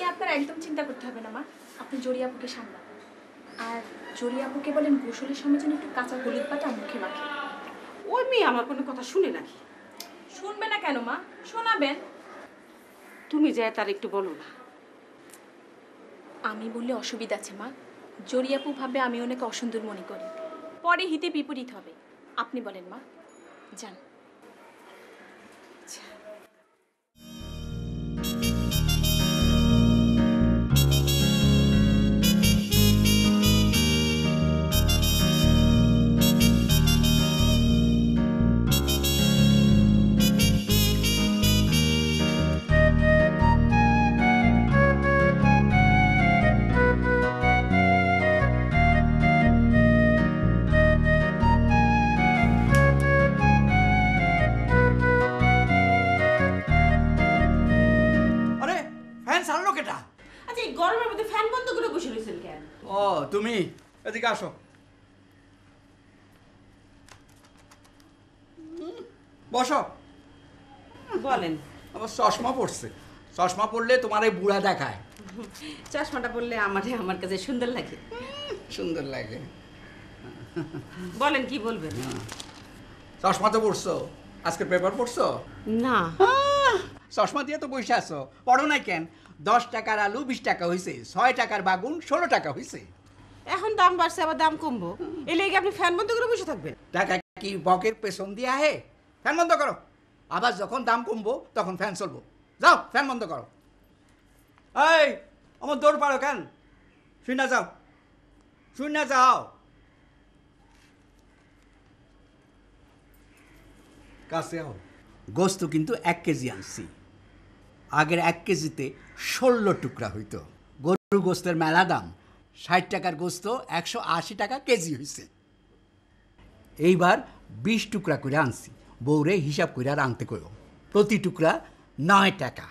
নিয়ে আপনার একদম চিন্তা করতে হবে না মা, আপনি জরি আপুকে সামলান। আর জরি আপুকে বলেন গোসলের সময় যেন একটু কাঁচা হলুদ বাটা মুখে মাখে। ওই মেয়ে আমার কোনো কথা শুনে নাকি? শুনবে না কেন মা, শোনাবেন। তুমি যায় তার একটু বলো না। আমি বললে অসুবিধা আছে মা, জরি আপু ভাবে আমি ওনাকে অসুন্দর মনে করি, পরে হিতে বিপরীত হবে। আপনি বলেন মা, যান। আরে ফ্যান চালালো কেটা? আচ্ছা এই গরমের মধ্যে ফ্যান বন্ধ করে বসে রয়েছেন কেন? ও তুমি এদিকে আসো। বসো। বলেন। আবার চশমা পড়ছে, চশমা পড়লে তোমার এই বুড়া দেখায়। চশমাটা পরলে আমার কাছে সুন্দর লাগে। সুন্দর লাগে। বলেন কি বলবেন? চশমা তো পড়ছো, আজকে পেপার পড়ছো? না। চশমা দিয়ে তো বসে আছো, পড়ো নাই কেন? 10 টাকার আলু 20 টাকা হয়েছে, 6 টাকার বাগুন 16 টাকা হয়েছে। এখন দাম বাড়ছে আবার দাম কমবো, এলে কি আপনি ফ্যান বন্ধ করে বসে থাকবেন? টাকা কি বকের পেছন দিয়ে আহে? ফ্যান বন্ধ করো। আবার যখন দাম কমবো তখন ফ্যান চলবো। যাও ফ্যান বন্ধ করো। এই আমার দৌড় পারো কেন? শুই না যাও, শুই না যাও। কাছে আও। গোস্ত কিন্তু 1 কেজি আনছি। আগের 1 কেজিতে 16 টুকরা হইতো। গরুর গোস্তের মেলা দাম, 60 টাকার গোস্ত 180 টাকা কেজি হয়েছে। এইবার 20 টুকরা করে আনছি। বউরে হিসাব করে আর আনতে কইও। প্রতি টুকরা 9 টাকা।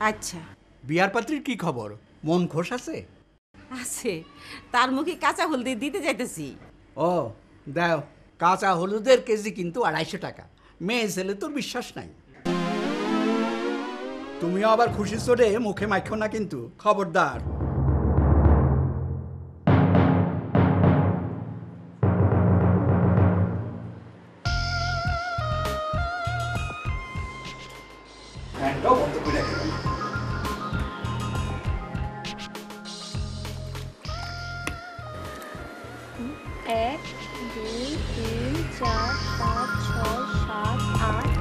আচ্ছা। বিয়ার পাত্রীর কি খবর? মন খোশ আছে? আছে, তার মুখে কাঁচা হলদি দিতে যাইতেছি। ও দাও, কাঁচা হলুদের কেজি কিন্তু 250 টাকা। মেয়ে ছেলে তোর বিশ্বাস নাই। তুমিও আবার খুশি চড়ে মুখে মাখো না কিন্তু, খবরদার। ফ্যানটাও বন্ধ করে রাখবেন। 1 2 3 4 5 6 7 8।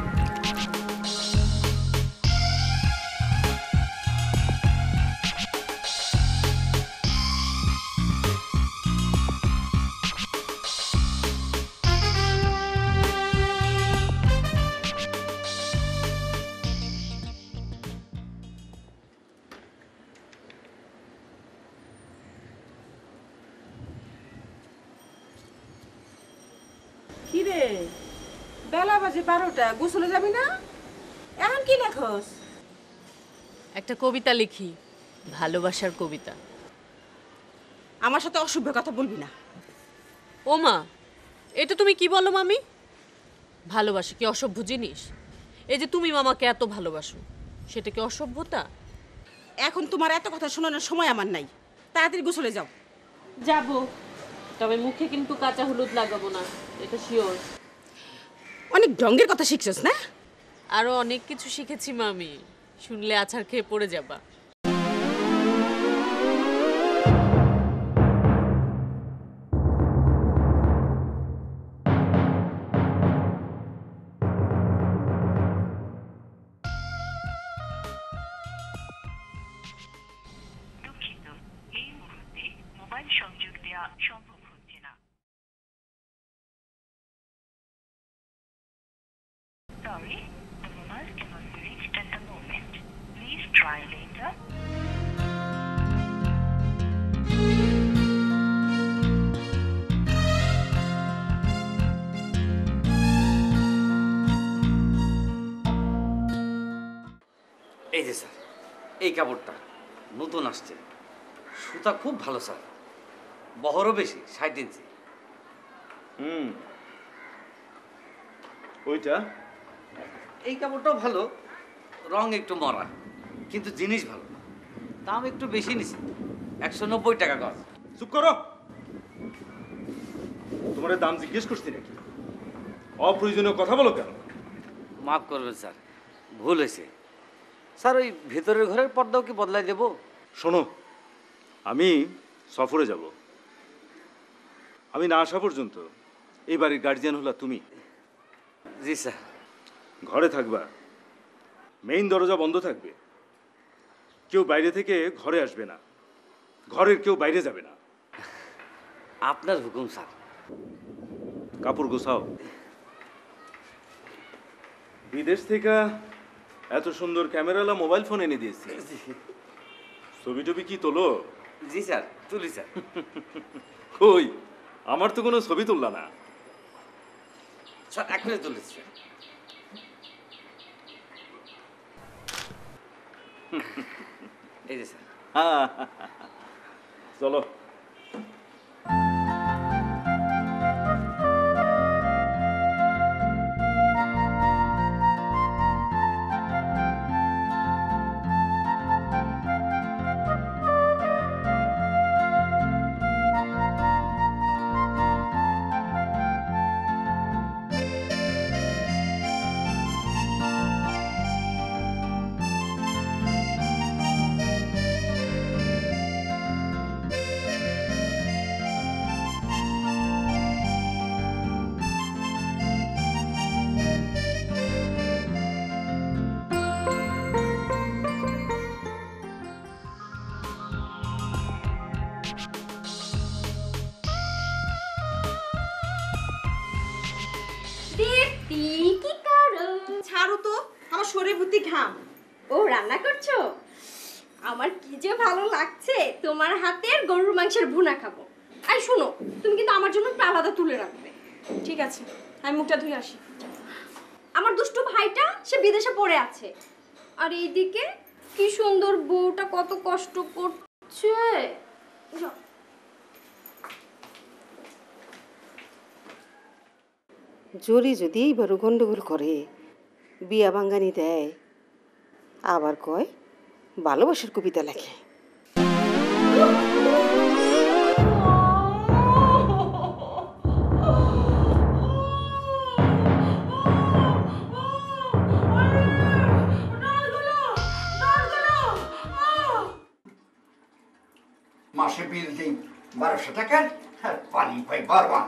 কিরে, বেলা বাজে 12টা, গোসলে যাবি না? এখন কি লেখস? একটা কবিতা লিখি, ভালোবাসার কবিতা। আমার সাথে অসভ্য কথা বলবি না। ও মা, এটা তুমি কি বলো মামি? ভালোবাসা কি অসভ্য জিনিস? এই যে তুমি মামাকে এত ভালোবাসো, সেটা কি অসভ্যতা? এখন তোমার এত কথা শোনানোর সময় আমার নাই, তাড়াতাড়ি গোসলে যাও। যাব, তবে মুখে কিন্তু কাঁচা হলুদ লাগাবো না, এটা শিওর। অনেক ঢঙ্গের কথা শিখছস না? আরো অনেক কিছু শিখেছি মামি, শুনলে আছাড় খেয়ে পড়ে যাবা। দুঃখিত, এই মুহূর্তে মোবাইল সংযোগ দেওয়া সম্ভব হচ্ছে না। Sorry, the mobile cannot be reached at the moment. Please try later. এই যে স্যার, এই কাপড়টা নতুন আসছে, সুতা খুব ভালো স্যার, বহরও বেশি, 60 ইঞ্চি। ওইটা এই কাপড়টাও ভালো, রং একটু মরা, কিন্তু জিনিস ভালো। দাম একটু বেশি নিছে, 190 টাকা গজ। চুপ করো। তোমার দাম জিজ্ঞেস করছি নাকি? অপ্রয়োজনীয় কথা বলো কেন? মাফ করবেন স্যার, ভুল হয়েছে। স্যার ওই ভেতরের ঘরের পর্দাও কি বদলাই দেব? শোনো, আমি সফরে যাব। আমি না আসা পর্যন্ত এই বাড়ির গার্জিয়ান হলা তুমি। জি স্যার। ঘরে থাকবা, মেইন দরজা বন্ধ থাকবে, কেউ বাইরে থেকে ঘরে আসবে না, ঘরের কেউ বাইরে যাবে না। আপনার হুকুম স্যার। কাপড় গোছাও। বিদেশ থেকে এত সুন্দর ক্যামেরালা মোবাইল ফোন এনে দিয়েছি, ছবি টবি কি তোলো? জি স্যার, তুলি স্যার। কই, আমার তো কোনো ছবি তুললা না। স্যার এখনই তুলেছি। এই যে স্যার। চলো। দীপ্তি কি করো? ছাড়ো তো, আমার শরীর ভর্তি ঘাম। ও রান্না করছো? আমার কি যে ভালো লাগছে, তোমার হাতের গরুর মাংসের ভুনা খাবো। আর শোনো, তুমি কিন্তু আমার জন্য একটা আলাদা তুলে রাখবে। ঠিক আছে, আমি মুখটা ধুয়ে আসি। আমার দুষ্টু ভাইটা সে বিদেশে পড়ে আছে, আর এইদিকে কি সুন্দর বউটা কত কষ্ট করছে। যাও। জোরে যদি এইবারও গন্ডগোল করে, বিয়া ভাঙ্গানি দেয়, আবার কয় ভালোবাসার কবিতা লেখে। মাসে বিল দিই 1200 টাকার, আর পানি পাই বারবার।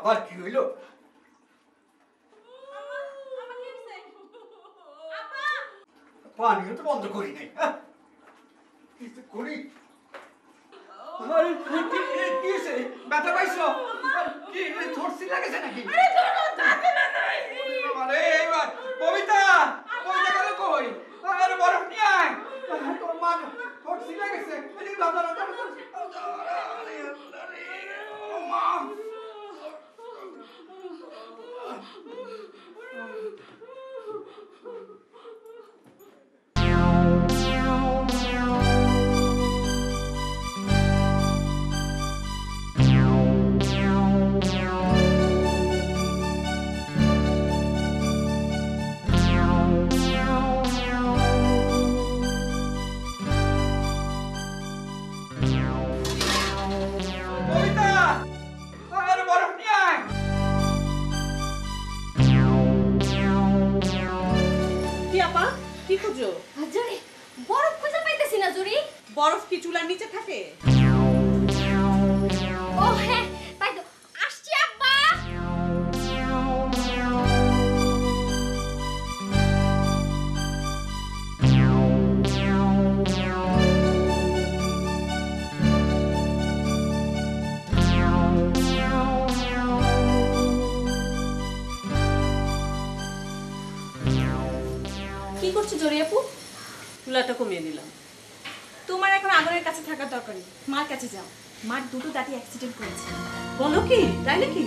আবার কি হইল? পানিও তো বন্ধ করি নাই। কি যে করি? ব্যথা পাইছো? কি থরসি লাগেছে নাকি? কবিতা কবিতা গেল কই? আরে বরফ নিয়ে আয়। তোর মা থরসি লাগেছে। মা কি খুঁজো? জরি, বরফ খুঁজে পাইতেছি না জরি। বরফ কি চুলার নিচে থাকে? ও হ্যাঁ, তাই তো। আসছি আব্বা। কি করছো জরি আপু? চুলাটা কমিয়ে দিলাম। তোমার এখন আগুনের কাছে থাকার দরকার নেই, মার কাছে যাও। মার দুটো দাঁতি অ্যাক্সিডেন্ট করেছে। বলো কি? তাই নাকি?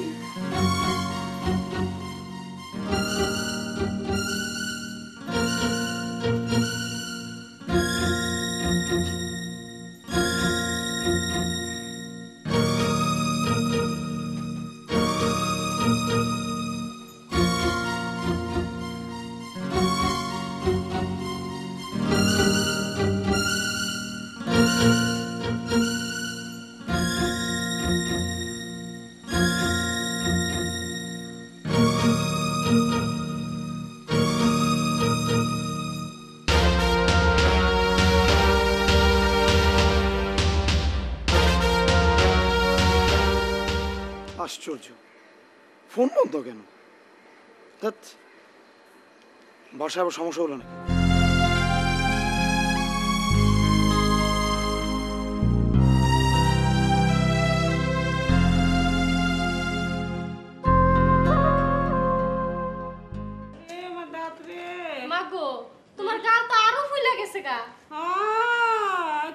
আশ্চর্য, ফোন বন্ধ কেন? ধ্যাৎ, বাসায় আবার সমস্যা হলো নাকি? মাগো, তোমার গাল তো আরো ফুলে গেছে গা।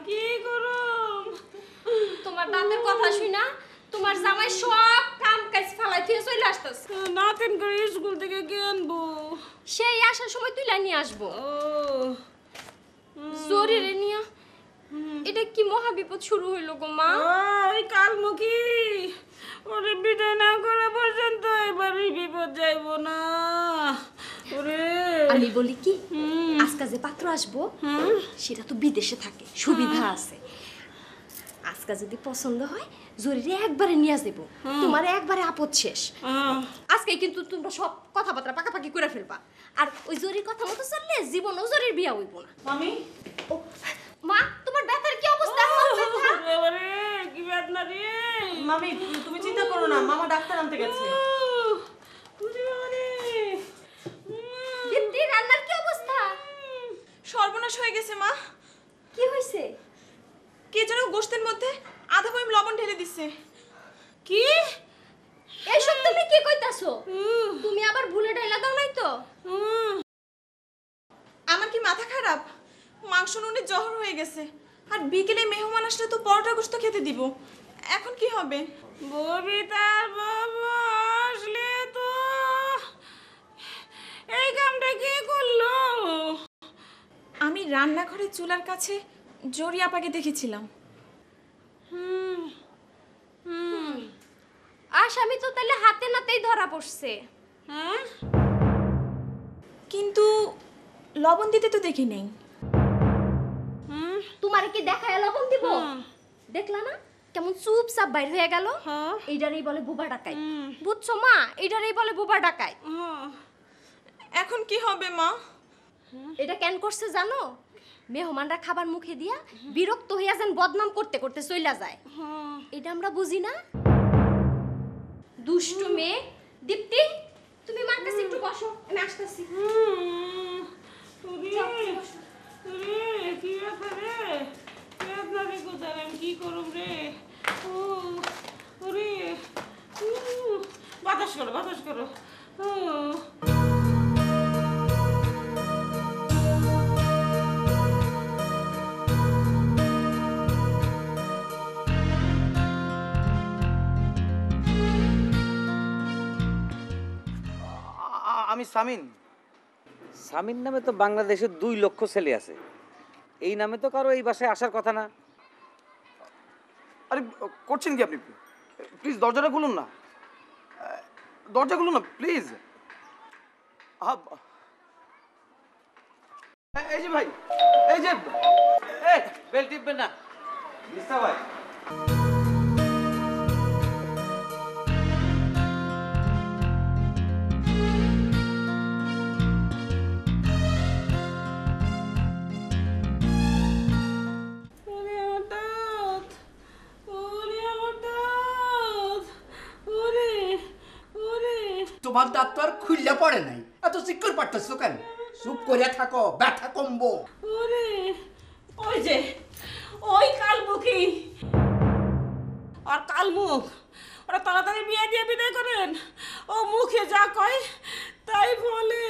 কি করুম? তোমার দাঁতের কথা শুনা তোমার জামাই সব কাম কাজ ফালাই থুয়ে চলে আসতেছে। নাতেন করে স্কুল থেকে কে আনবো? সেই আসার সময় তুইলা নিয়ে আসবো। জরিরে নিয়া এটা কি মহা বিপদ শুরু হইলো গো মা? ওই কালমুখী ওরে বিদায় না করা পর্যন্ত এবারই বিপদ যাইব না। ওরে আমি বলি কি, আজকে যে পাত্র আসবো সেটা তো বিদেশে থাকে, সুবিধা আছে। আজকে যদি পছন্দ হয় জরিরে একবারে নিয়ে যাবো, তোমার একবারে আপদ শেষ। আজকে কিন্তু তোমরা সব কথাবার্তা পাকাপাকি করে ফেলবা। আর ওই জরির কথা মতো চললে জীবনও জরির বিয়া হইব না। মামি, ও মা, তোমার ব্যথার কি অবস্থা? ওরে কি বেদনা রে। মামি তুমি চিন্তা করো না, মামা ডাক্তার আনতে গেছে। দীপ্তি, রান্নার কি অবস্থা? সর্বনাশ হয়ে গেছে মা। কি হয়েছে? কে যেন গোশতের মধ্যে আধা বয়ম লবণ ঢেলে দিচ্ছে। কি এইসব তুমি কি কইতাছো? তুমি আবার ভুলে ডাইলা দাও নাই তো? আমার কি মাথা খারাপ? মাংস নুনে জহর হয়ে গেছে। আর বিকেলে মেহমান আসলে তো পরোটা গোশত খেতে দিব। এখন কি হবে? ববিতার বাবা আসলে তো এই কামটা কে করলো? আমি রান্নাঘরে চুলার কাছে জরি আপাকে দেখেছিলাম। আসামি তো তাহলে হাতে নাতেই ধরা পড়ছে। হ্যাঁ, কিন্তু লবণ দিতে তো দেখি নেই। তোমার কি দেখায় লবণ দিব? দেখলা না কেমন চুপচাপ বাইর হয়ে গেল? এইটারই বলে বুবা ডাকাই। বুঝছো মা, এইটারই বলে বুবা ডাকাই। এখন কি হবে মা? এটা কেন করছে জানো? মেহমানরা খাবার মুখে দিয়া বিরক্ত হইয়া যেন বদনাম করতে করতে চইলা যায়। এটা আমরা বুঝি না? দুষ্টু মেয়ে। দীপ্তি, তুমি মার কাছে একটু বসো, আমি আসতেছি। কি ব্যাপার রে? বেদনা রে কোথায়, আমি কি করুম রে? ওরে বাতাস করো, বাতাস করো। আমি সামিন। সামিন নামে তো বাংলাদেশে 2 লক্ষ ছেলে আছে। এই নামে তো কারো এই বাসায় আসার কথা না। আরে করছেন কি আপনি? প্লিজ দরজাটা খুলুন না, দরজা খুলুন না প্লিজ। এই যে ভাই, এই যে বেল টিপবেন না মিস্টার ভাই। তোমার দাঁত তো আর খুললে পড়ে নাই, এত চিক্কর পারতেছো কেন? চুপ করে থাকো, ব্যথা কমবো। ওরে ওই যে ওই কালমুখী আর কালমুখ, ওরা তাড়াতাড়ি বিয়ে দিয়ে বিদায় করেন। ও মুখে যা কয় তাই বলে।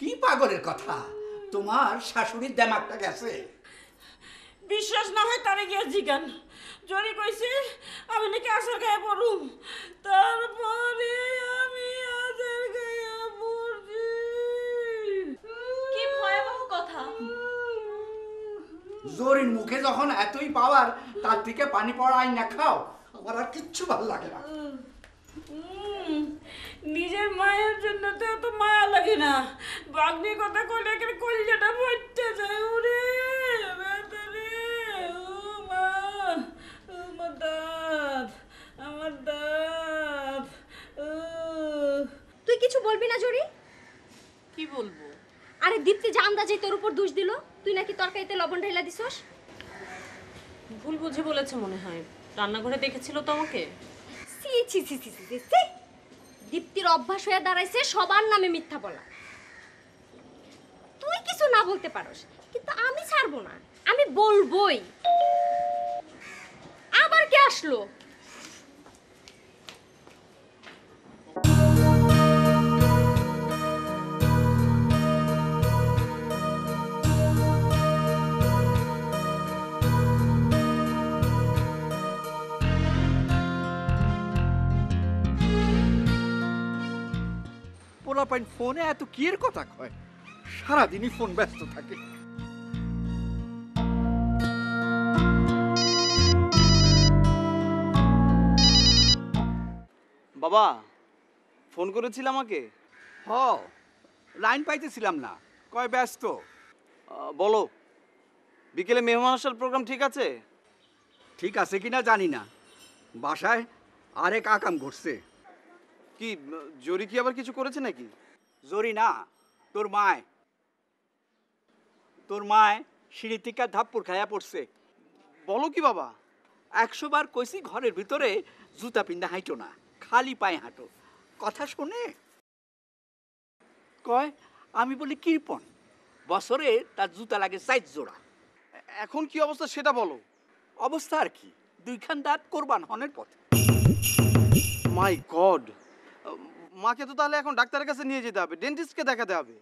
কি পাগলের কথা, তোমার শাশুড়ির দেমাগটা গেছে। বিশ্বাস না হয় তারে গিয়ে জিগান। জরি কইছে আমি নাকি আসার গায়ে পড়ুম, তারপরে আমি আসার গায়ে পড়ছি। কি ভয়াবহ কথা। জরির মুখে যখন এতই পাওয়ার, তার থেকে পানি পড়া আইন না খাও, আমার আর কিচ্ছু ভালো লাগে না। নিজের মায়ের জন্য তো এত মায়া লাগে না, বাগনির কথা কইলে এখানে কলিজাটা ভরতে যায়। ওরে ব্যথা রে, ও মা, আমার দাঁত, আমার দাঁত। তুই কিছু বলবি না জরি? কি বলবো? আরে দীপ্তি যে আন্দাজে তোর উপর দোষ দিল, তুই নাকি তরকারিতে লবণ ঢেলা দিছস। ভুল বুঝে বলেছে মনে হয়, রান্নাঘরে দেখেছিল তো আমাকে। ছি ছি ছি ছি ছি ছি। দীপ্তির অভ্যাস হয়ে দাঁড়াইছে সবার নামে মিথ্যা বলা। তুই কিছু না বলতে পারোস, কিন্তু আমি ছাড়বো না, আমি বলবোই। আবার কে আসলো? পোলাপাইন ফোনে এত কিয়ের কথা কয়, সারাদিনই ফোন ব্যস্ত থাকে। বাবা ফোন করেছিল আমাকে? হ, লাইন পাইতেছিলাম না, কয় ব্যস্ত। বলো, বিকেলে মেহমান আসার প্রোগ্রাম ঠিক আছে? ঠিক আছে কিনা জানি না, বাসায় আরেক আকাম ঘটছে। কি জরি কি আবার কিছু করেছে নাকি? জরি না, তোর মায় সিঁড়ি থেকে ধাপ্পুর খাইয়া পড়ছে। বলো কি বাবা? 100 বার কইছি ঘরের ভিতরে জুতা পিন্দা হাঁটো না, খালি পায়ে হাঁটো। কথা শোনে, কয় আমি বলি কৃপণ, বছরে তার জুতা লাগে 4 জোড়া। এখন কি অবস্থা সেটা বলো। অবস্থা আর কি, 2 খান দাঁত কোরবান হনের পথে। মাই গড, মাকে তো তাহলে এখন ডাক্তারের কাছে নিয়ে যেতে হবে, ডেন্টিস্টকে দেখাতে হবে।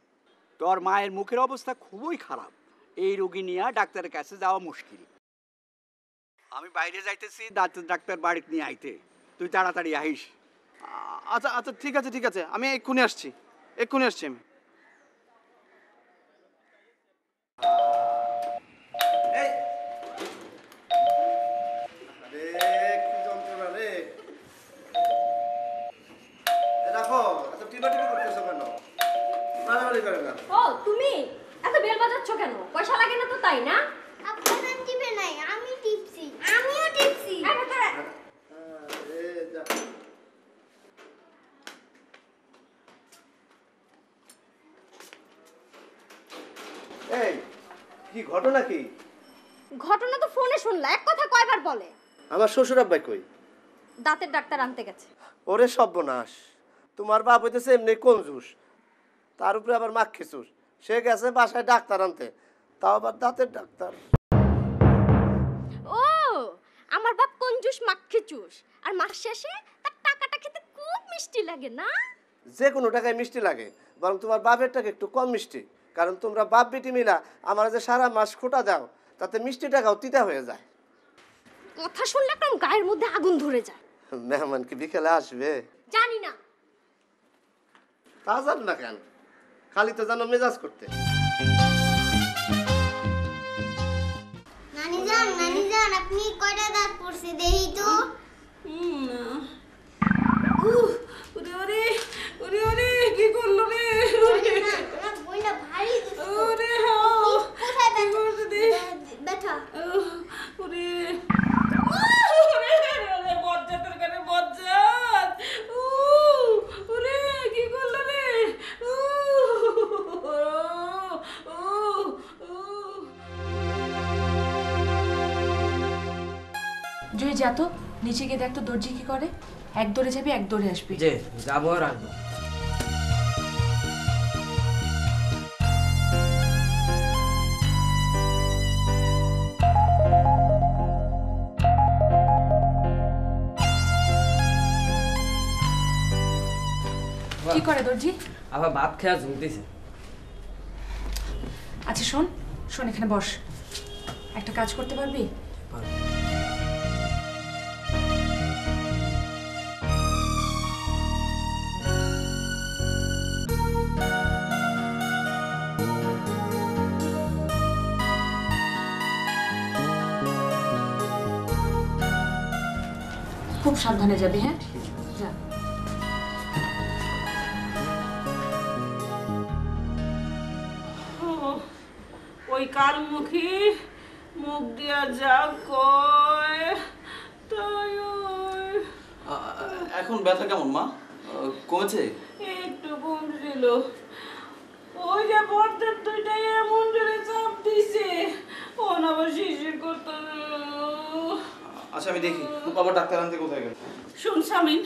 তোর মায়ের মুখের অবস্থা খুবই খারাপ, এই রোগী নিয়ে ডাক্তারের কাছে যাওয়া মুশকিল। আমি বাইরে যাইতেছি, ডাক্তার বাড়িতে নিয়ে আইতে, তুই তাড়াতাড়ি আহিস। আচ্ছা আচ্ছা ঠিক আছে ঠিক আছে, আমি এক্ষুনি আসছি আমি। ও তুমি এত বেল বাজাচ্ছ কেন? পয়সা লাগে না তো, তাই না? আপনারা টিপে নাই, আমি টিপছি। আমিও টিপছি। এই কি ঘটনা কি? ঘটনা তো ফোনে শুনলা, এক কথা কয়বার বলে? আমার শ্বশুর আব্বাই কই? দাঁতের ডাক্তার আনতে গেছে। ওরে সর্বনাশ, তোমার বাপ হইতেছে এমনি কঞ্জুস, তার উপরে আবার মাখ খিচুস। সে গেছে বাসায় ডাক্তার আনতে, তাও আবার দাঁতের ডাক্তার। ও, আমার বাপ কঞ্জুস মাখি চুস, আর মাস শেষে তার টাকাটা খেতে খুব মিষ্টি লাগে না? যে কোনো টাকায় মিষ্টি লাগে, বরং তোমার বাপের টাকা একটু কম মিষ্টি, কারণ তোমরা বাপ বেটি মিলা আমার যে সারা মাস খোটা দাও, তাতে মিষ্টি টাকাও তিতা হয়ে যায়। কথা শুনলে একদম গায়ের মধ্যে আগুন ধরে যায়। মেহমান কি বিকেলে আসবে? জানি না। তা জান না কেন, খালি তো জানো মেজাজ করতে। নানি যান আপনি কয়টা দাঁত পড়ছে দেখি তো। ওরে ওরে ওরে ওরে কি করলো রে? বইটা ভারী দুষ্ট। ওরে কোথায় ব্যথা? ওরে ওরে বজ্জাতের কানে বজ্জাত। ওরে কি করলো রে? জয় যা তো নিচে গিয়ে দেখ তো দর্জি কি করে। এক দৌড়ে যাবি, এক দৌড়ে আসবি। যে যাবো আর আসবো। কি করে দর্জি? আবার ভাত খেয়া ঝুলতেছে। আচ্ছা শোন শোন, এখানে বস, একটা কাজ করতে পারবি? খুব সাবধানে যাবি, হ্যাঁ? যা। ওই কালমুখী মুখ দিয়া যা কয় তাই ওই। এখন ব্যথা কেমন মা, কমেছে? একটু কমছিল। ওই যে বর্দের দুইটাই এমন জোরে চাপ দিছে, ওন আবার শিশির করতে। আচ্ছা আমি দেখি বাবা ডাক্তার আনতে কোথায় গেল। শুন সামিন,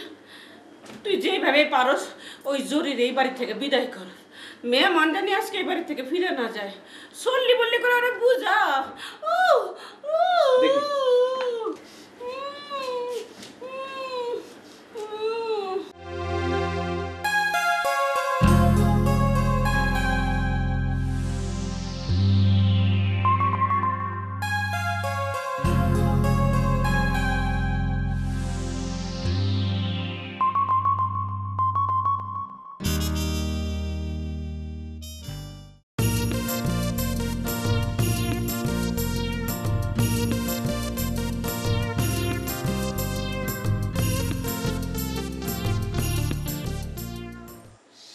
তুই যেভাবে পারস ওই জরির এই বাড়ি থেকে বিদায় কর। মেয়ে মানজানি আজকে এই বাড়ি থেকে ফিরে না যায়। সল্লি বললি করে ওরা বুঝা। দেখি।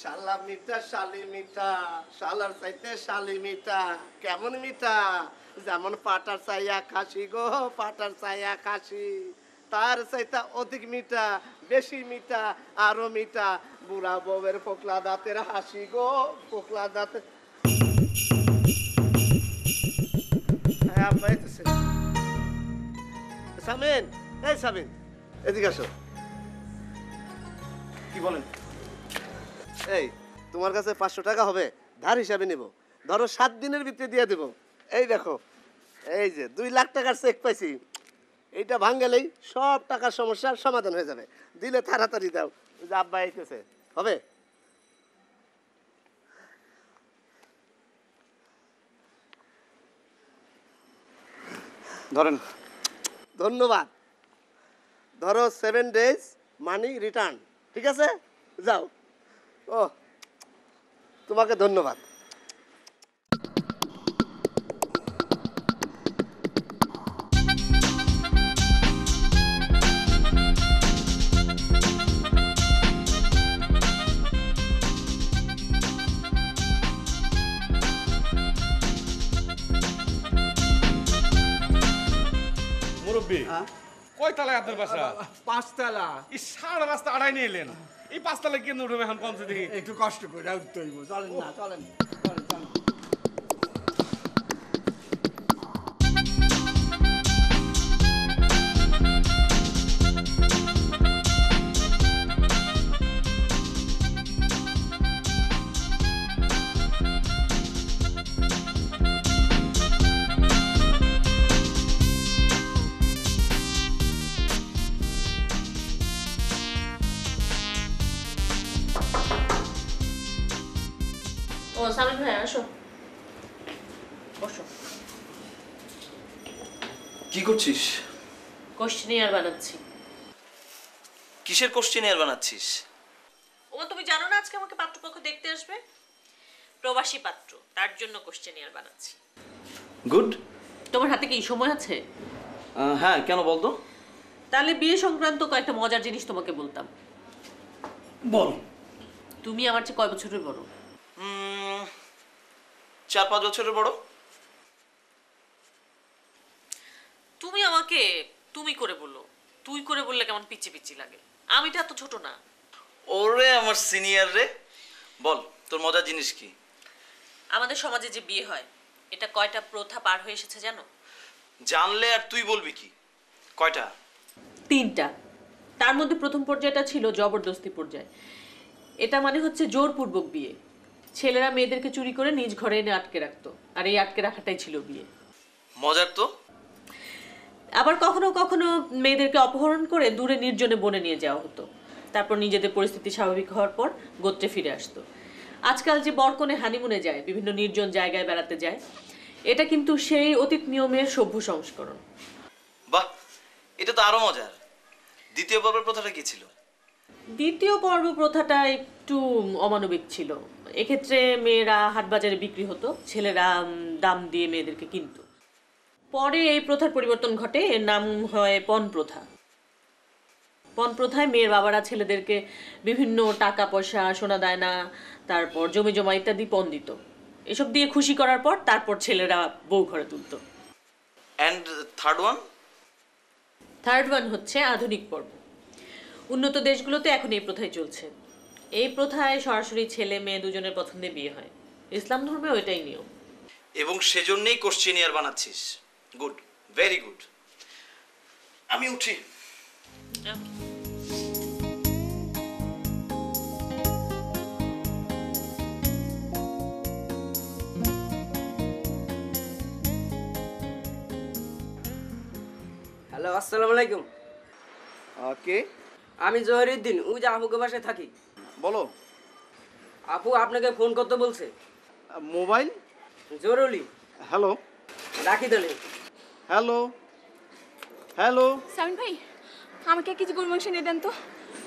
শালা মিঠা শালি মিঠা, শালার চাইতে শালি মিঠা। কেমন মিঠা? যেমন পাটার চাইয়া খাসি গো, পাটার চাইয়া খাসি। তার চাইতে অধিক মিঠা, বেশি মিঠা, আরো মিঠা। বুড়া বউয়ের ফোকলা দাঁতের হাসি গো, ফোকলা দাঁতের। হ্যাঁ আব্বা এসেছে। সামিন, এই সামিন এদিকে আসো। কি বলেন? এই তোমার কাছে 500 টাকা হবে, ধার হিসাবে নেব। ধরো 7 দিনের ভিতরে দিয়ে দেব। এই দেখো, এই যে 2 লাখ টাকার চেক পাইছি। এইটা ভাঙলেই সব টাকার সমস্যার সমাধান হয়ে যাবে। দিলে তাড়াতাড়ি দাও, যে আব্বা আইতেছে। হবে? ধরেন। ধন্যবাদ। ধরো 7 days মানি রিটার্ন। ঠিক আছে, যাও। ও তোমাকে ধন্যবাদ। মুরব্বী কয় তালায় আপনার বাসা? 5 তলা। এই সারা রাস্তা আড়াই নিয়ে এলেন, এই 5 তালায় কেন উঠবে এখন কমছে দেখি? একটু কষ্ট করে উঠতে হইব। চলেন না, চলেন চলেন চলেন। ও সামিন ভাই আসো, বসো। কি করছিস? কোশ্চেনিয়ার বানাচ্ছি। কিসের কোশ্চেনিয়ার বানাচ্ছিস? ও তুমি জানো না আজকে আমাকে পাত্রপক্ষ দেখতে আসবে? প্রবাসী পাত্র, তার জন্য কোশ্চেনিয়ার বানাচ্ছি। গুড। তোমার হাতে কি সময় আছে? হ্যাঁ, কেন বলতো? তাহলে বিয়ে সংক্রান্ত কয়েকটা মজার জিনিস তোমাকে বলতাম। বল। তুমি আমার চেয়ে কয় বছরের বড়? 4-5 বছরের বড়। তুমি আমাকে তুমি করে বলো, তুই করে বললে কেমন পিচ্ছি পিচ্ছি লাগে। আমি তো এত ছোট না। ওরে আমার সিনিয়র রে, বল তোর মজার জিনিস কি? আমাদের সমাজে যে বিয়ে হয়, এটা কয়টা প্রথা পার হয়ে এসেছে জানো? জানলে আর তুই বলবি কি? কয়টা? 3টা। তার মধ্যে প্রথম পর্যায়টা ছিল জবরদস্তি পর্যায়। এটা মানে হচ্ছে জোরপূর্বক বিয়ে। ছেলেরা মেয়েদেরকে চুরি করে নিজ ঘরে এনে আটকে রাখতো, আর এই আটকে রাখাটাই ছিল বিয়ে। মজার তো। আবার কখনো কখনো মেয়েদেরকে অপহরণ করে দূরে নির্জনে বনে নিয়ে যাওয়া হতো। তারপর নিজেদের পরিস্থিতি স্বাভাবিক হওয়ার পর গোত্রে ফিরে আসতো। আজকাল যে বরকনে হানিমুনে যায়, বিভিন্ন নির্জন জায়গায় বেড়াতে যায়, এটা কিন্তু সেই অতীত নিয়মের সভ্য সংস্করণ। বাহ, এটা তো আরো মজার। দ্বিতীয় পর্বের প্রথাটা কি ছিল? দ্বিতীয় পর্ব প্রথাটা একটু অমানবিক ছিল। এক্ষেত্রে মেয়েরা হাটবাজারে বিক্রি হতো, ছেলেরা দাম দিয়ে মেয়েদেরকে কিনতো। পরে এই প্রথার পরিবর্তন ঘটে, এর নাম হয় পণ প্রথা। পণ প্রথায় মেয়ের বাবারা ছেলেদেরকে বিভিন্ন টাকা পয়সা, সোনা দায়না, তারপর জমি জমা ইত্যাদি পণ দিত। এসব দিয়ে খুশি করার পর তারপর ছেলেরা বউ ঘরে তুলত। And third one? Third one হচ্ছে আধুনিক পর্ব। উন্নত দেশগুলোতে এখন এই প্রথাই চলছে। এই প্রথায় সরাসরি ছেলে মেয়ে দুজনের পছন্দে বিয়ে হয়। ইসলাম ধর্মে ওইটাই নিয়ম। এবং সেজন্যই কোশ্চেনিয়ার বানাচ্ছিস। Good, very good. আমি উঠি। হ্যালো, আসসালামু আলাইকুম। কে? আমি জহিরুদ্দিন, ওই যে আপুকে বাসায় থাকি। বলো। আপু আপনাকে ফোন করতে বলছে। মোবাইল? জরুরি। হ্যালো। রাখি তাহলে। Hello hello. সামিন ভাই, আমাকে কিছু গরু মাংস এনে দেন তো,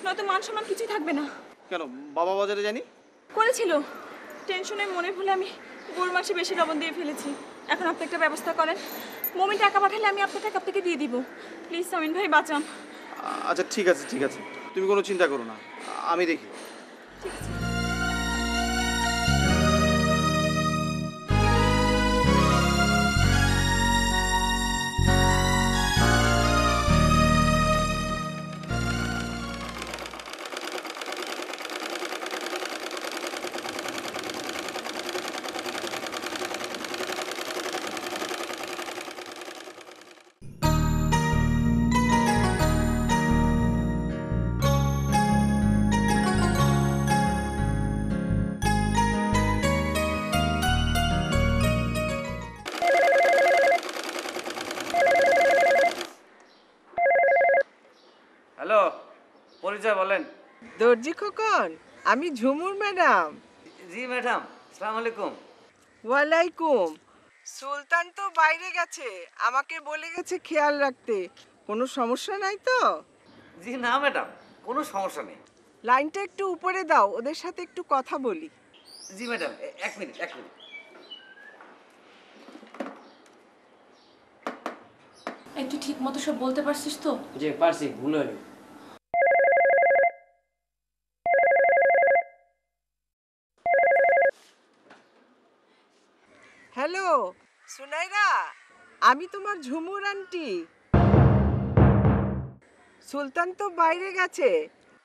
নয়তো মান সম্মান কিছুই থাকবে না। কেন, বাবা বাজারে জানি করেছিল, টেনশনে মনে ভুলে আমি গরু মাংসে বেশি লবণ দিয়ে ফেলেছি। এখন আপনি একটা ব্যবস্থা করেন, মমিন টাকা পাঠালে আমি আপনার টাকা আপনাকে দিয়ে দিব। প্লিজ সামিন ভাই, বাঁচান। আচ্ছা ঠিক আছে ঠিক আছে, তুমি কোনো চিন্তা করো না, আমি দেখি। ঠিক আছে। হ্যালো, পরিচয় বলেন। দর্জি খোকন, আমি ঝুমুর ম্যাডাম। জি ম্যাডাম, আসসালামু আলাইকুম। ওয়ালাইকুম। সুলতান তো বাইরে গেছে, আমাকে বলে গেছে খেয়াল রাখতে। কোনো সমস্যা নাই তো? জি না ম্যাডাম, কোনো সমস্যা নেই। লাইনটা একটু উপরে দাও, ওদের সাথে একটু কথা বলি। জি ম্যাডাম, এক মিনিট। একটু ঠিক মতো সব বলতে পারছিস তো? জি পারছি, ভুল হয়নি। হ্যালো সুনাইরা, আমি তোমার ঝুমুর আন্টি। সুলতান তো বাইরে গেছে,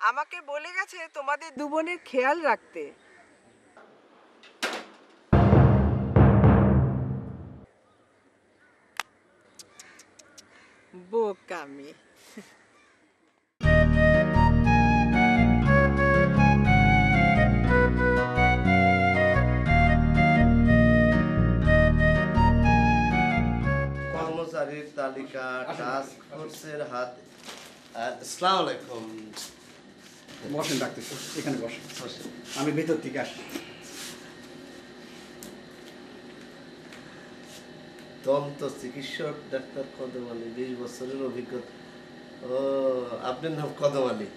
আমাকে বলে গেছে তোমাদের দু বোনের খেয়াল রাখতে। বোকামি। কর্মচারীর তালিকা টাস্ক ফোর্সের হাত। আসসালামু আলাইকুম। বসেন ডাক্তার, এখানে বসেন। আমি ভেতর থেকে আসি। দন্ত চিকিৎসক ডাক্তার কদম আলী, 20 বছরের অভিজ্ঞতা। ও, আপনার নাম কদম আলী?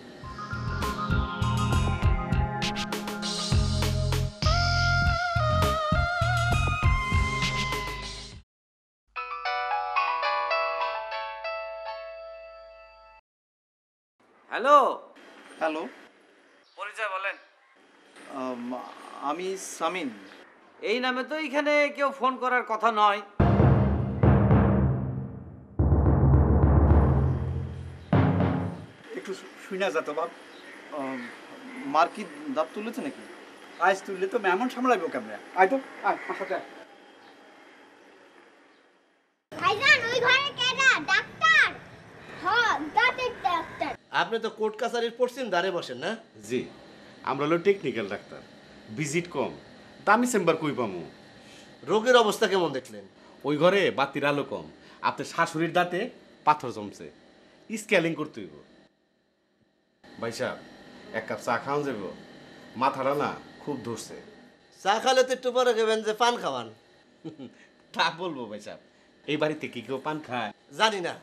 হ্যালো। হ্যালো, পরিচয় বলেন। আমি সামিন। এই নামে তো এখানে কেউ ফোন করার কথা নয়। একটু শুনা যেত বাপ। মার কি দাঁত তুলেছে নাকি? আজ তুললে তো মেমন সামলাইব কেমন? আয় তো, আয় আমার সাথে আয়। ভাইজান, ওই ঘরে কেডা? ডাক্তার? হ্যাঁ, দাঁতের ডাক্তার। আপনি তো কোর্ট কাছারির পশ্চিম ধারে বসেন না? জি, আমরা হলো টেকনিক্যাল ডাক্তার, ভিজিট কম, দামি চেম্বার কই পামু। রোগের অবস্থা কেমন দেখলেন? ওই ঘরে বাতির আলো কম, আপনার শাশুড়ির দাঁতে পাথর জমছে, স্কেলিং করতে হইব। ভাই সাহেব, এক কাপ চা খাওয়ান যাব? মাথাটা না খুব ধরছে। চা খালে তো একটু পরে খাবেন যে পান খাওয়ান। তা বলবো ভাই সাহেব, এই বাড়িতে কি কেউ পান খায়? জানি না।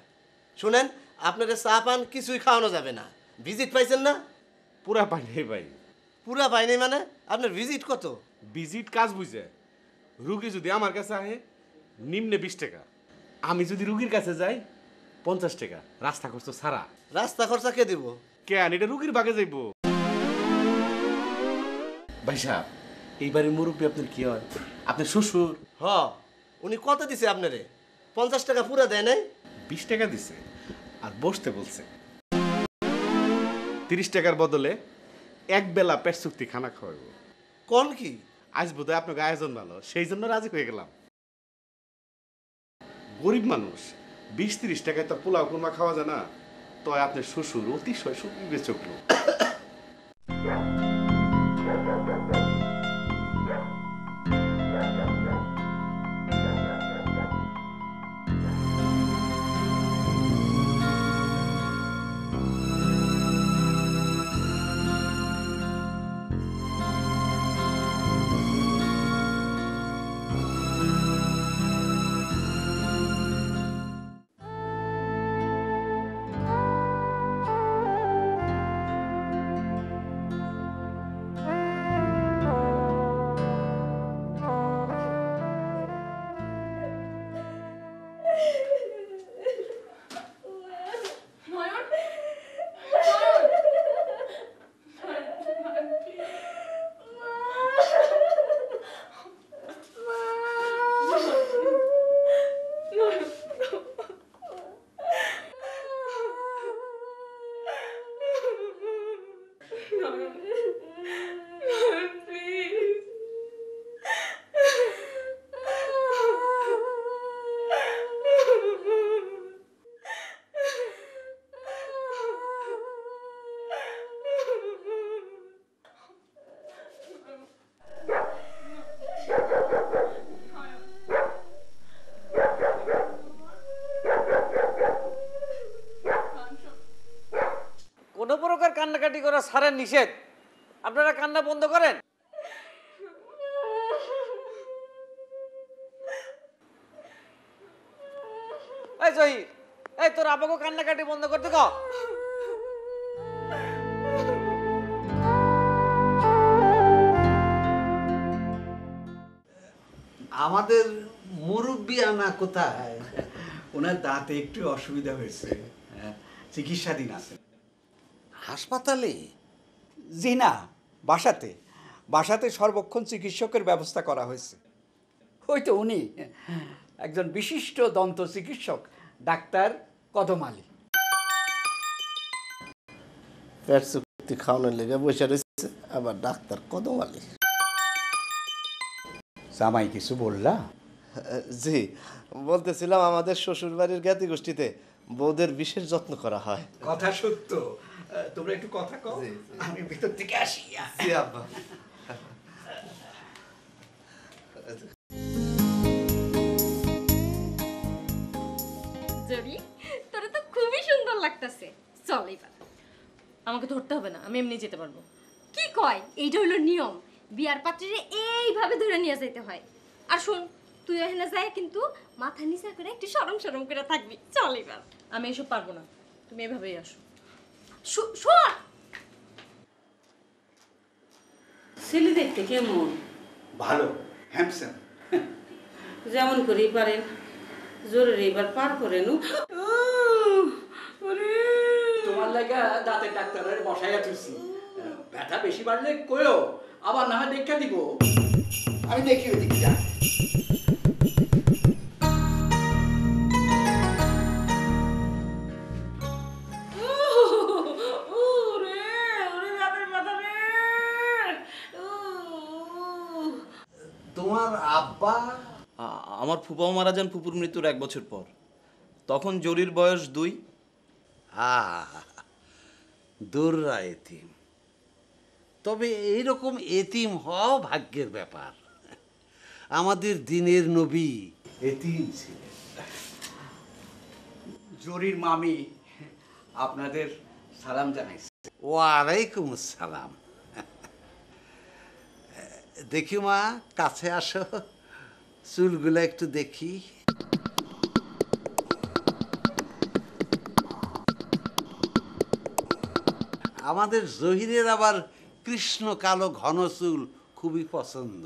শুনেন, আপনাদের চা পান কিছুই খাওয়ানো যাবে না। ভিজিট পাইছেন না? পুরা পাই নেই ভাই। পুরা পাইনি মানে? আপনার ভিজিট কত? ভিজিট কাজ বুঝে, রুগী যদি আমার কাছে আহে নিম্নে 20 টাকা, আমি যদি রুগীর কাছে যাই 50 টাকা, রাস্তা খরচ ছাড়া। রাস্তা খরচা কে দিব? কেন, এটা রুগীর বাগে যাইব। ভাই সাহেব, এইবারের মুরব্বী আপনার কি হয়? আপনার শ্বশুর? হ, উনি কত দিছে আপনারে? 50 টাকা পুরা দেয় নাই? 20 টাকা দিছে, আর বসতে বলছে 30 টাকার বদলে এক বেলা পেট চুক্তি খানা খাওয়াবো। কোন কি? আজ বোধহয় আপনাকে আয়োজন ভালো, সেই জন্য রাজি হয়ে গেলাম। গরিব মানুষ, 20-30 টাকায় তো পোলাও কুরমা খাওয়া যায় না। তো আপনার শ্বশুর অতিশয় সুবিবেচক লোক। কোনো প্রকার কান্নাকাটি করা সারের নিষেধ। আপনারা কান্না বন্ধ করেন। এই জহির, এই তোর আপাকে কান্নাকাটি বন্ধ করতে কও। আমাদের মুরব্বী আনা কোথায়? ওনার দাঁতে একটু অসুবিধা হয়েছে, চিকিৎসাধীন আছে। হাসপাতালে? জি না, বাসাতে। বাসাতে সর্বক্ষণ চিকিৎসকের ব্যবস্থা করা হয়েছে। ওই তো উনি, একজন বিশিষ্ট দন্ত চিকিৎসক, ডাক্তার কদম আলী। পেট চুক্তি খাওয়ানোর লেগে বসে রয়েছে, আবার ডাক্তার কদম আলী। জামাই কিছু বললা? জি, বলতেছিলাম আমাদের শ্বশুর বাড়ির জ্ঞাতি গোষ্ঠীতে বউদের বিশেষ যত্ন করা হয়। কথা সত্য। তোমরা একটু কথা কও, আমি ভিতর থেকে আসি। জি আব্বা। জরি, তোরে তো খুবই সুন্দর লাগতেছে। চল এবার। আমাকে ধরতে হবে না, আমি এমনি যেতে পারবো। কি কয়? এইটা হলো নিয়ম। বিয়ার পাত্রীরে এইভাবে ধরে নিয়ে যেতে হয়। আর শোন, তুই এখানে যায় কিন্তু মাথা নিচা করে একটু সরম সরম করে থাকবি। চল এবার। আমি এসব পারবো না, তুমি এভাবেই আসো। শোন, ছেলে দেখতে কেমন? ভালো, হ্যান্ডসাম। যেমন করেই পারেন, জোরে এবার পার করেন। তোমার লাগা দাঁতের ডাক্তারের বসাইয়া তুলছি। ব্যথা বেশি বাড়লে কইও, আবার না হয় দেখা দিব। আমি দেখি ওইদিকে যা। তোমার আব্বা? আমার ফুপাও মারা যান ফুপুর মৃত্যুর 1 বছর পর। তখন জরির বয়স 2। দুর্রা এতিম। তবে এইরকম এতিম হওয়াও ভাগ্যের ব্যাপার। আমাদের দিনের নবী এতিম ছিলেন। জরির মামি আপনাদের সালাম জানাইছে। ওয়ালাইকুম সালাম। দেখি মা, কাছে আসো, চুলগুলো একটু দেখি। আমাদের জহিরের আবার কৃষ্ণ কালো ঘন চুল খুবই পছন্দ।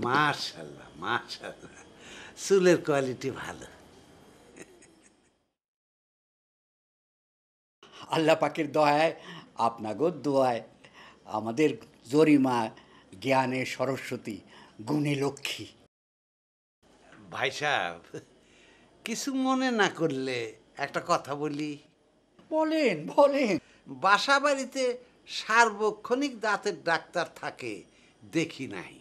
মাশাআল্লাহ, মাশাআল্লাহ, চুলের কোয়ালিটি ভালো। আল্লাহ পাকের দয়ায়, আপনাগো দোয়ায় আমাদের জরিমা জ্ঞানে সরস্বতী, গুণে লক্ষ্মী। ভাই সাহেব, কিছু মনে না করলে একটা কথা বলি। বলেন বলেন। বাসা বাড়িতে সার্বক্ষণিক দাঁতের ডাক্তার থাকে দেখি নাই।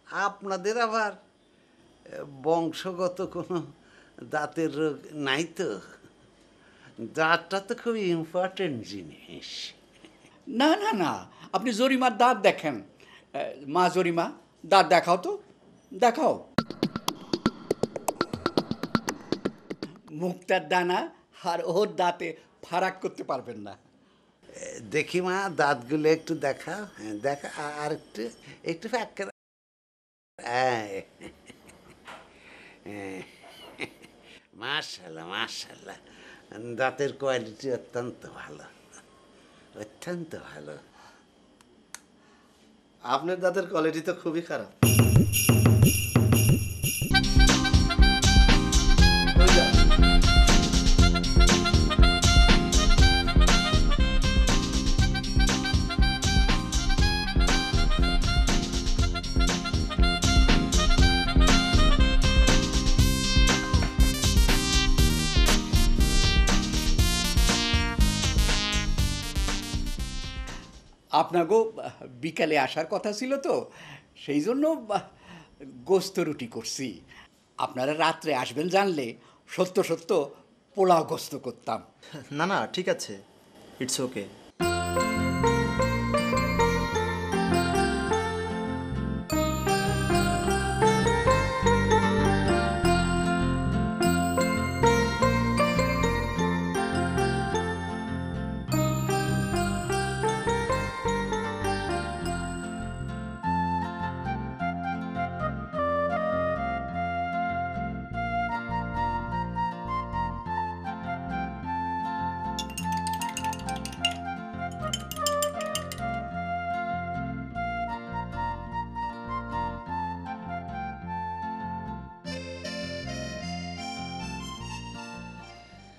আপনাদের আবার বংশগত কোনো দাঁতের রোগ নাই তো? দাঁতটা তো খুব ইম্পর্টেন্ট জিনিস। না না না, আপনি জরিমার দাঁত দেখেন। মা জরিমা, দাঁত দেখাও তো, দেখাও। মুক্তার দানা আর ওর দাঁতে ফারাক করতে পারবেন না। দেখি মা, দাঁতগুলো একটু দেখা। হ্যাঁ দেখা, আর একটু একটু মাশাআল্লাহ মাশাআল্লাহ, দাঁতের কোয়ালিটি অত্যন্ত ভালো, অত্যন্ত ভালো। আপনার দাঁতের কোয়ালিটি তো খুবই খারাপ। আপনাকেও বিকালে আসার কথা ছিল তো, সেই জন্য গোস্ত রুটি করছি। আপনারা রাত্রে আসবেন জানলে সত্য সত্য পোলাও গোস্ত করতাম। না না, ঠিক আছে, ইটস ওকে।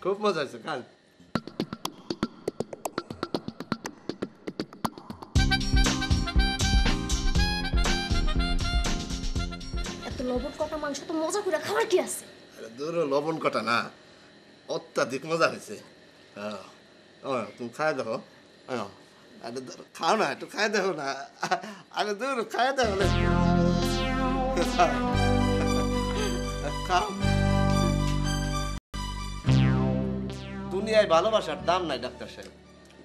খুব মজা হয়েছে, খান। এত লবণ কটা মাংস তো মজা করে খাবার কি আছে? দূর লবণ কটা না, অত্যাধিক মজা হয়েছে। হ্যাঁ, তুমি খাই দেখো। আরে খাও না, একটু খাই দেখো না। আরে দূর খাই দেখো, খাও। দুনিয়ায় ভালোবাসার দাম নাই ডাক্তার সাহেব।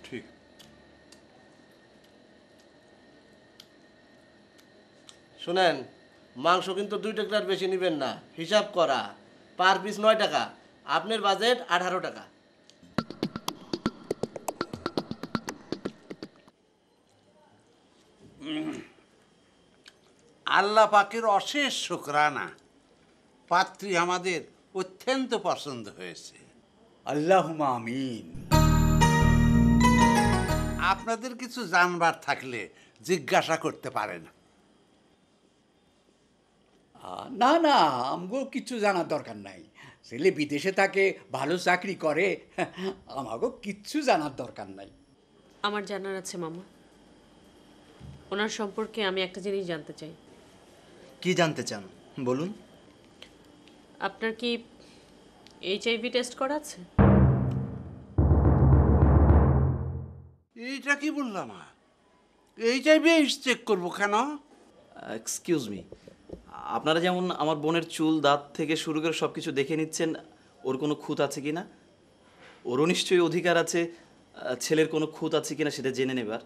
ঠিক। শুনেন, মাংস কিন্তু 2 টাকার বেশি নেবেন না, হিসাব করা। পার পিস 9 টাকা, আপনার বাজেট 18 টাকা। আল্লাহ পাকের অশেষ শুকরানা, পাত্রী আমাদের অত্যন্ত পছন্দ হয়েছে। আল্লাহুম্মা আমিন। আপনাদের কিছু জানবার থাকলে জিজ্ঞাসা করতে পারেন। না না, আমগো কিছু জানার দরকার নাই। ছেলে বিদেশে থাকে, ভালো চাকরি করে, আমাগো কিচ্ছু জানার দরকার নাই। আমার জানার আছে মামা। ওনার সম্পর্কে আমি একটা জিনিস জানতে চাই। কি জানতে চান বলুন। আপনার কি HIV টেস্ট করা আছে? এইটা কি বললাম? HIV চেক করবো কেন? এক্সকিউজ মি, আপনারা যেমন আমার বোনের চুল, দাঁত থেকে শুরু করে সব কিছু দেখে নিচ্ছেন, ওর কোনো খুঁত আছে কি না, ওরও নিশ্চয়ই অধিকার আছে ছেলের কোনো খুঁত আছে কিনা সেটা জেনে নেবার।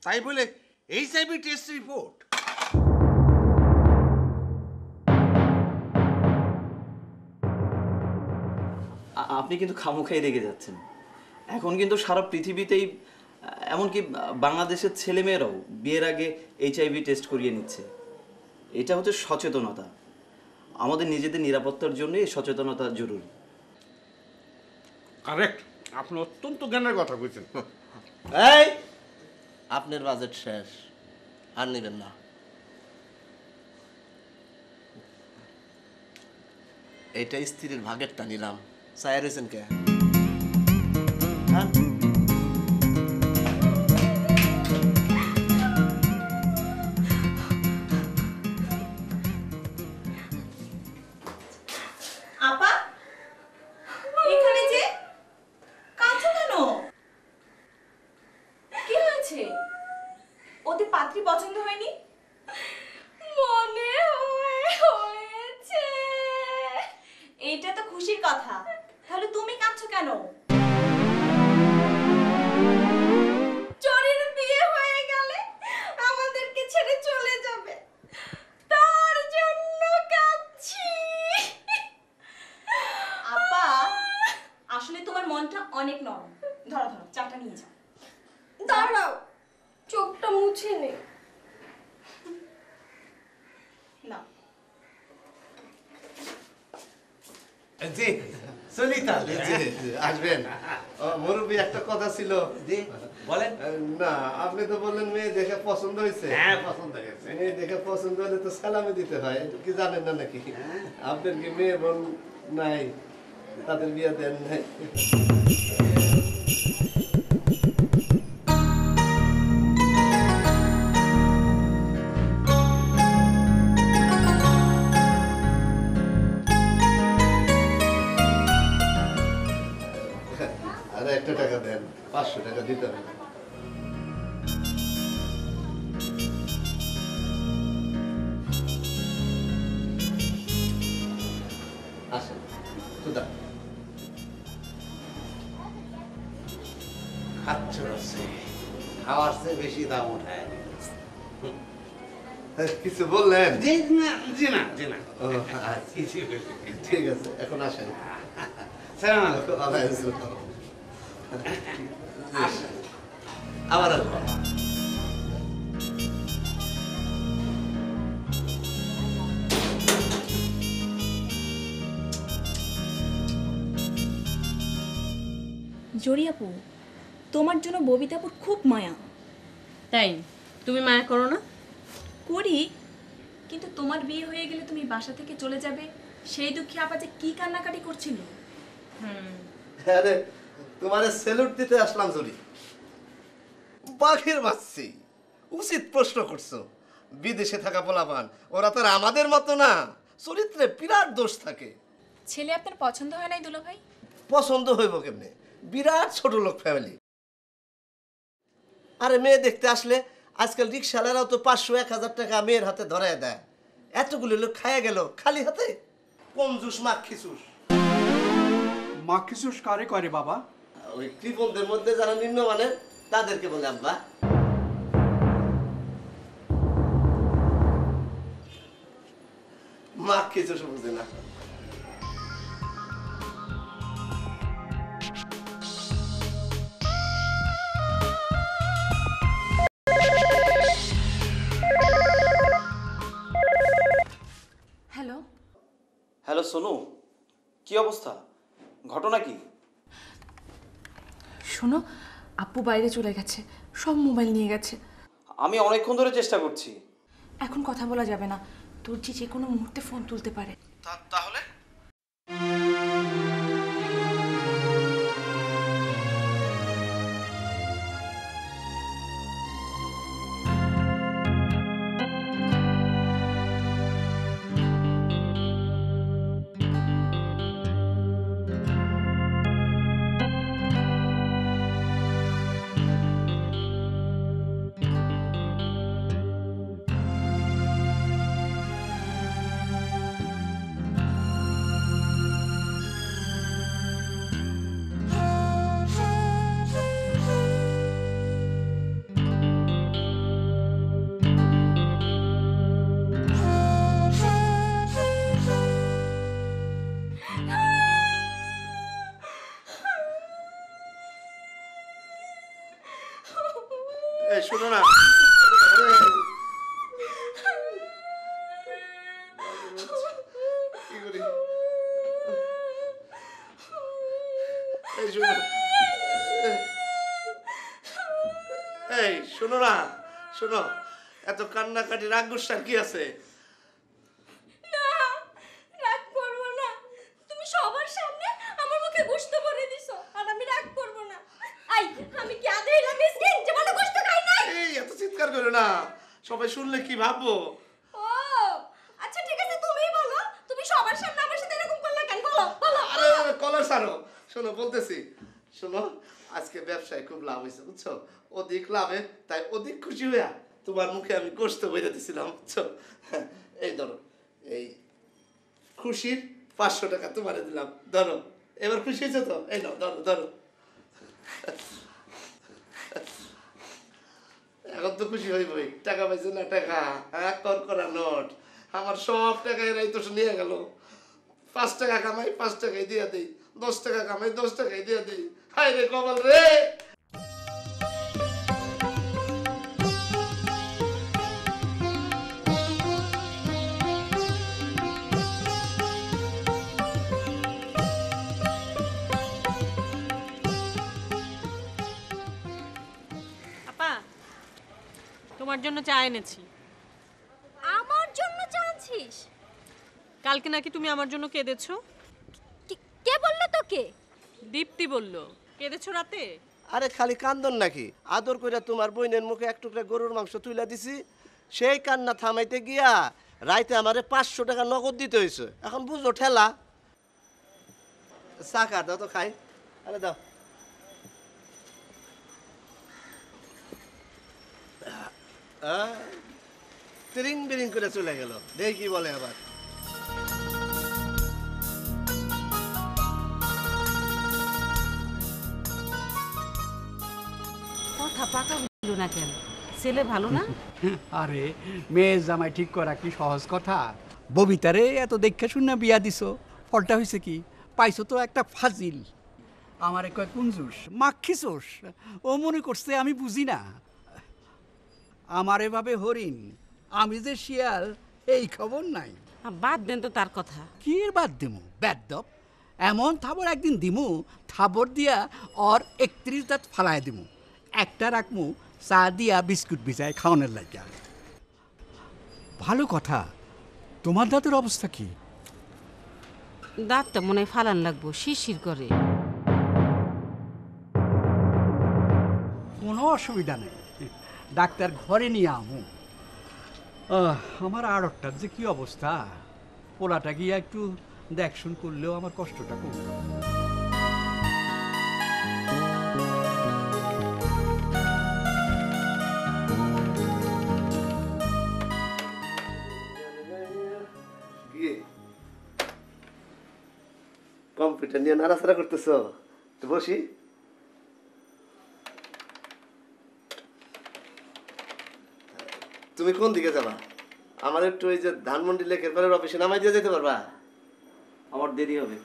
তাই বলে HIV টেস্ট রিপোর্ট? আপনি কিন্তু খামোখাই রেগে যাচ্ছেন। এখন কিন্তু সারা পৃথিবীতেই, এমনকি বাংলাদেশের ছেলেমেয়েরাও বিয়ের আগে HIV টেস্ট করিয়ে নিচ্ছে। এটা হচ্ছে সচেতনতা। আমাদের নিজেদের নিরাপত্তার জন্য এই সচেতনতা জরুরি। কারেক্ট, আপনি অত্যন্ত জ্ঞানের কথা বলছেন। এই, আপনার বাজেট শেষ, আর নেবেন না। এটা স্ত্রীর ভাগেরটা নিলাম। চায় রয়েছেন কে? আপা, এখানে যে কাঁদছো কেন? কি হয়েছে? ওদের পাত্রী পছন্দ হয়নি? মনে হয়েছে বসে নে। না জি সুনিতা আসবেন। মুরব্বী একটা কথা ছিল। জি বলেন। না আপনি তো বললেন মেয়ে দেখে পছন্দ হয়েছে। হ্যাঁ পছন্দ হয়েছে। মেয়ে দেখে পছন্দ হলে তো সালামি দিতে হয়, এটা কি জানেন না নাকি? আপনার কি মেয়ে বোন নাই, তাদের বিয়ে দেন নাই? আর একটা টাকা দেন, 500 টাকা দিতে হবে। আসেন সুদা খাচ্ছ খাওয়ার চেয়ে বেশি দাম ওঠায়। কিছু বললেন? জি না ঠিক আছে, এখন আসেন। আবার আসবো। জরি আপু, তোমার জন্য ববিতাপুর খুব মায়া। তাই তুমি মায়া করো না? করি, কিন্তু তোমার বিয়ে হয়ে গেলে তুমি বাসা থেকে চলে যাবে, সেই দুঃখে আপা যে কি কান্নাকাটি করছিল। আরে তোমারে স্যালুট দিতে আসলাম জরি। বাঘের বাচ্চি, উচিত প্রশ্ন করছো। বিদেশে থাকা পোলাপান ওরা তো আর আমাদের মতো না, চরিত্রে বিরাট দোষ থাকে। ছেলে আপনার পছন্দ হয় নাই দুলা ভাই? পছন্দ হইব কেমনে, বিরাট ছোট লোক ফ্যামিলি। আরে মেয়ে দেখতে আসলে আজকাল রিক্সাওয়ালারাও তো 500-1000 টাকা মেয়ের হাতে ধরায় দেয়। এতগুলো লোক খায়া গেল খালি হাতে। কঞ্জুস মাখিসুস। মাখিসুস কারে করে বাবা? ওই কৃপণদের মধ্যে যারা নিম্নমানের তাদেরকে বলে আব্বা। মাখিসুস বুঝে না। হ্যালো হ্যালো সোনু, কি অবস্থা? ঘটনা কি? শোনো, আপু বাইরে চলে গেছে, সব মোবাইল নিয়ে গেছে। আমি অনেকক্ষণ ধরে চেষ্টা করছি। এখন কথা বলা যাবে না, তোর যে কোনো মুহূর্তে ফোন তুলতে পারে। তাহলে শোনো না, কি করি? এই শোনো না, শোনো, এত কান্নাকাটি রাগ গুসার কি আছে? রাগ করবো না, তুমি সবার সামনে আমার মুখে গোশত ভরে দিছো, আর আমি রাগ করবো না। আই আমি কি আদে হইলাম মিসকিন যে মানে গোশত খাই নাই? এই এত চিৎকার করো না, সবাই শুনলে কি ভাববো? ও আচ্ছা ঠিক আছে, তুমিই বলো, তুমি সবার সামনে আমার সাথে এরকম করলে কেন? বলো বলো। আরে কলার ছাড়ো, শোনো বলতেছি। শোনো, আজকে ব্যবসায় খুব লাভ হয়েছে বুঝছো, অধিক লাভে তাই অধিক খুশি হইয়া তোমার মুখে আমি গোশত বইরে দিছিলাম বুঝছো। এই ধরো, এই খুশির 500 টাকা তোমারে দিলাম, ধরো। এবার খুশি হয়েছে তো? এই নাও, ধরো ধরো। এখন তো খুশি হইবই, টাকা পাইছো না? টাকা হ্যাঁ, করা নোট। আমার সব টাকা এরাই তো নিয়ে গেল। 5 টাকা কামাই 5 টাকাই দিয়ে দেই, 10 টাকা কামাই 10 টাকাই দিয়ে দেই। হায় রে কপাল রে। তোমার জন্য চা এনেছি। আমার জন্য চাচ্ছিস? কালকে নাকি তুমি আমার জন্য কেঁদেছো। কে বললো তোকে? দীপ্তি বলল। কেঁদেছো রাতে? আরে খালি কান্দন নাকি, আদর কইরা তোমার বইনের মুখে এক টুকরা গরুর মাংস তুইলা দিছি, সেই কান্না থামাইতে গিয়া রাইতে আমারে 500 টাকা নগদ দিতে হয়েছে। এখন বুঝো ঠেলা। চা খা দাও তো খাই। আরে দাও। তিরিং বিরিং করে চলে গেল, দেখি কি বলে আবার। কথা পাকা হইল না কেন? ছেলে ভালো না? আরে মেয়ে জামাই ঠিক করা কি সহজ কথা? ববিতারে এত দেখে শুনে বিয়া দিছো, ফলটা হয়েছে কি? পাইছো তো একটা ফাজিল। আমারে কয় কুঞ্জুস, মাখিছোস। ও মনে করছে আমি বুঝি না। আমার এভাবে হরিণ, আমি যে শিয়াল এই খবর নাই। বাদ দেন তো তার কথা। কি এর বাদ দিমু? বেদ্দপ এমন থাবর একদিন দিমু, থাবর দিয়া ওর 31 দাঁত ফালায় দিমু, একটা রাখমু চা দিয়া বিস্কুট ভিজায় খাওয়ানোর লাগিয়া। ভালো কথা, তোমার দাঁতের অবস্থা কি? দাঁতটা মনে হয় ফালান লাগবো, শিরশির করে। কোনো অসুবিধা নেই, ডাক্তার ঘরে নিয়ে আমু। আমার আড়তটার যে কি অবস্থা, পোলাটা গিয়া একটু দেখশুন করলেও আমার কষ্টটা কমল। কম্পিউটার নিয়ে নাড়াচাড়া করতেছ, তো বসি। তুমি কোন দিকে যাবা? আমার একটু ওই যে ধানমন্ডি লেকের পাড়ের অফিসে নামাই দিয়ে যেতে পারবা? আমার দেরি হবে।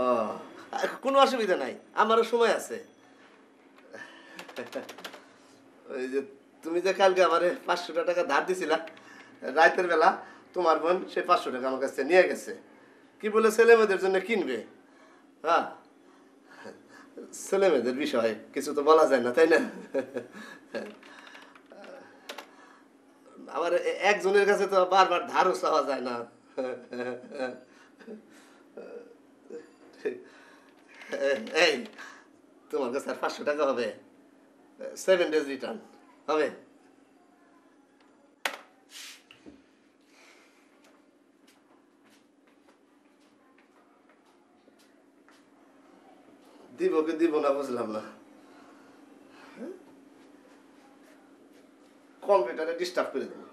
ও, কোনো অসুবিধা নাই, আমারও সময় আছে। ওই যে তুমি যে কালকে আমারে 500 টাকা ধার দিছিলা রাতের বেলা, তোমার বোন সে 500 টাকা আমার কাছে নিয়ে গেছে। কি বলে ছেলে মেয়েদের জন্য কিনবে। হ্যাঁ, ছেলে মেয়েদের বিষয়ে কিছু তো বলা যায় না, তাই না? আবার একজনের কাছে তো বারবার ধারও চাওয়া যায় না। এই তোমার কাছে আর 500 টাকা হবে, 7 days রিটার্ন হবে। দিব কি দিব না বুঝলাম না। কম্পিউটারে ডিস্টার্ব করে দেবো।